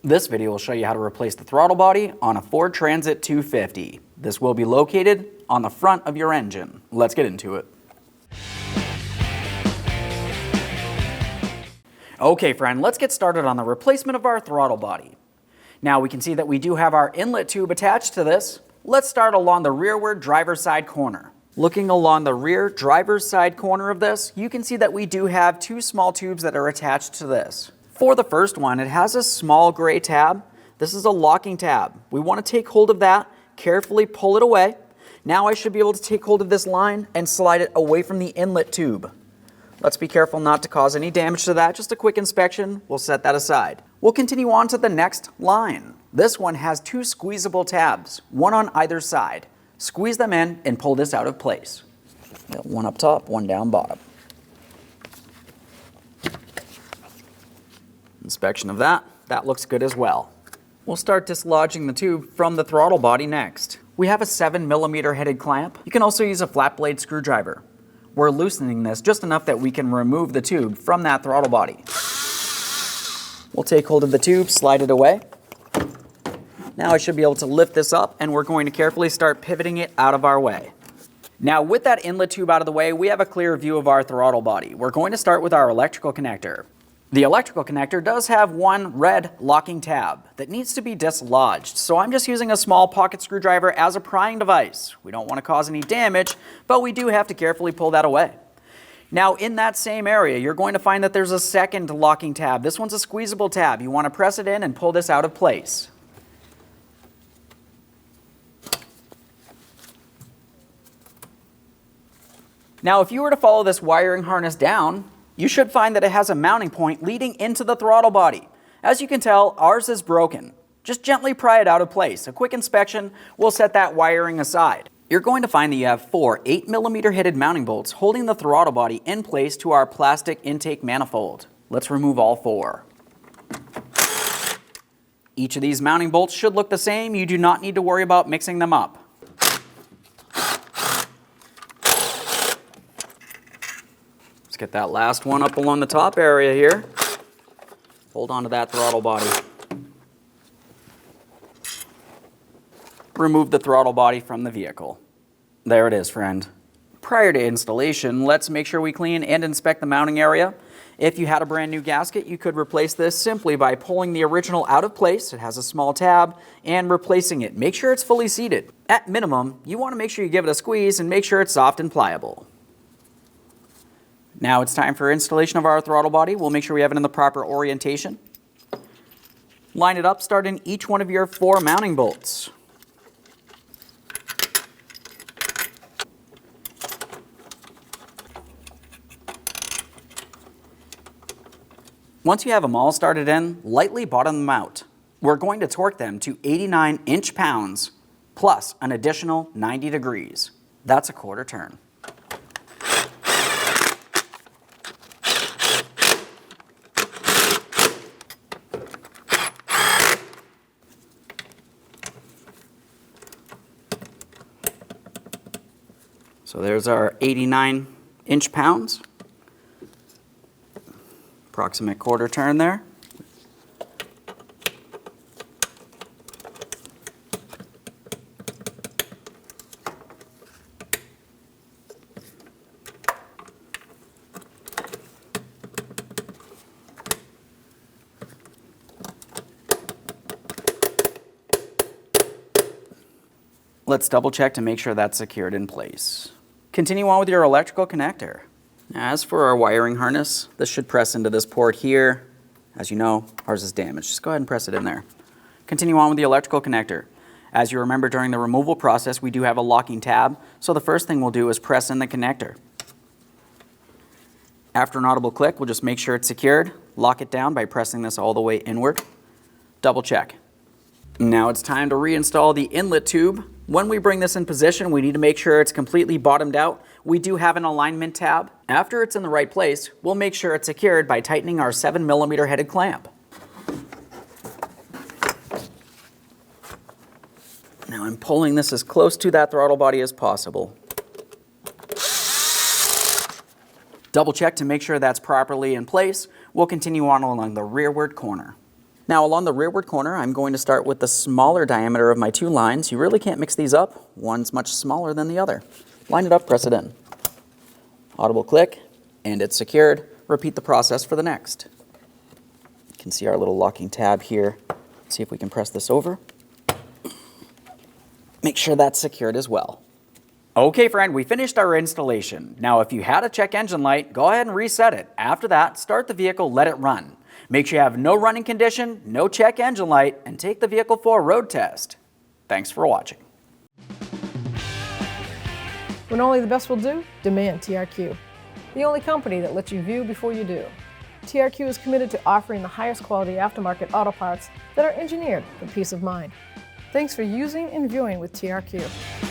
This video will show you how to replace the throttle body on a Ford Transit-250. This will be located on the front of your engine. Let's get into it. Okay friend, let's get started on the replacement of our throttle body. Now we can see that we do have our inlet tube attached to this. Let's start along the rearward driver's side corner. Looking along the rear driver's side corner of this, you can see that we do have two small tubes that are attached to this. For the first one, it has a small gray tab. This is a locking tab. We want to take hold of that, carefully pull it away. Now I should be able to take hold of this line and slide it away from the inlet tube. Let's be careful not to cause any damage to that. Just a quick inspection, we'll set that aside. We'll continue on to the next line. This one has two squeezable tabs, one on either side. Squeeze them in and pull this out of place. One up top, one down bottom. Inspection of that looks good as well. We'll start dislodging the tube from the throttle body next. We have a 7mm headed clamp. You can also use a flat blade screwdriver. We're loosening this just enough that we can remove the tube from that throttle body. We'll take hold of the tube, slide it away. Now I should be able to lift this up and we're going to carefully start pivoting it out of our way. Now with that inlet tube out of the way, we have a clear view of our throttle body. We're going to start with our electrical connector. The electrical connector does have one red locking tab that needs to be dislodged, so I'm just using a small pocket screwdriver as a prying device. We don't want to cause any damage, but we do have to carefully pull that away. Now in that same area, you're going to find that there's a second locking tab. This one's a squeezable tab. You want to press it in and pull this out of place. Now if you were to follow this wiring harness down, you should find that it has a mounting point leading into the throttle body. As you can tell, ours is broken. Just gently pry it out of place. A quick inspection will set that wiring aside. You're going to find that you have four 8mm headed mounting bolts holding the throttle body in place to our plastic intake manifold. Let's remove all four. Each of these mounting bolts should look the same. You do not need to worry about mixing them up. Let's get that last one up along the top area here. Hold on to that throttle body. Remove the throttle body from the vehicle. There it is, friend. Prior to installation, let's make sure we clean and inspect the mounting area. If you had a brand new gasket, you could replace this simply by pulling the original out of place. It has a small tab, and replacing it. Make sure it's fully seated. At minimum, you want to make sure you give it a squeeze and make sure it's soft and pliable. Now it's time for installation of our throttle body. We'll make sure we have it in the proper orientation. Line it up, start in each one of your four mounting bolts. Once you have them all started in, lightly bottom them out. We're going to torque them to 89 inch-pounds plus an additional 90 degrees. That's a quarter turn. So there's our 89 inch-pounds. Approximate quarter turn there. Let's double check to make sure that's secured in place. Continue on with your electrical connector. As for our wiring harness, this should press into this port here. As you know, ours is damaged. Just go ahead and press it in there. Continue on with the electrical connector. As you remember, during the removal process, we do have a locking tab. So the first thing we'll do is press in the connector. After an audible click, we'll just make sure it's secured. Lock it down by pressing this all the way inward. Double check. Now it's time to reinstall the inlet tube. When we bring this in position, we need to make sure it's completely bottomed out. We do have an alignment tab. After it's in the right place, we'll make sure it's secured by tightening our 7mm headed clamp. Now I'm pulling this as close to that throttle body as possible. Double check to make sure that's properly in place. We'll continue on along the rearward corner. Now along the rearward corner, I'm going to start with the smaller diameter of my two lines. You really can't mix these up. One's much smaller than the other. Line it up, press it in. Audible click, and it's secured. Repeat the process for the next. You can see our little locking tab here. See if we can press this over. Make sure that's secured as well. Okay friend, we finished our installation. Now if you had a check engine light, go ahead and reset it. After that, start the vehicle, let it run. Make sure you have no running condition, no check engine light, and take the vehicle for a road test. Thanks for watching. When only the best will do, demand TRQ. The only company that lets you view before you do. TRQ is committed to offering the highest quality aftermarket auto parts that are engineered for peace of mind. Thanks for using and viewing with TRQ.